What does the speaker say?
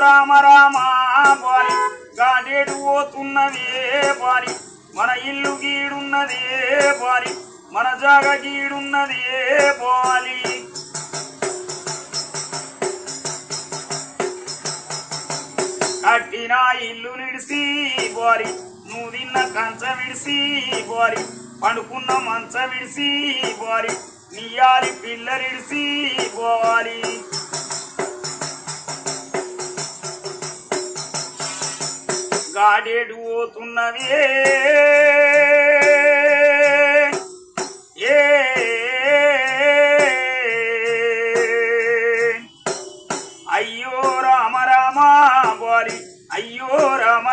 రామ రామ బారి గాడేడు పోతున్నదే బారి మన ఇల్లు గీడున్నదే బారి మన జాగ గీడున్నదే బాలి కట్టిన ఇల్లు నిడిసి బారి నువ్వు తిన్న కంచం విడిసి బారి పండుకున్న మంచం విడిసి బారి నీయాలి పిల్లలిడిసి బాలి గాడేడు పోతున్నవే అయ్యో రామ రామ బారి అయ్యో రామ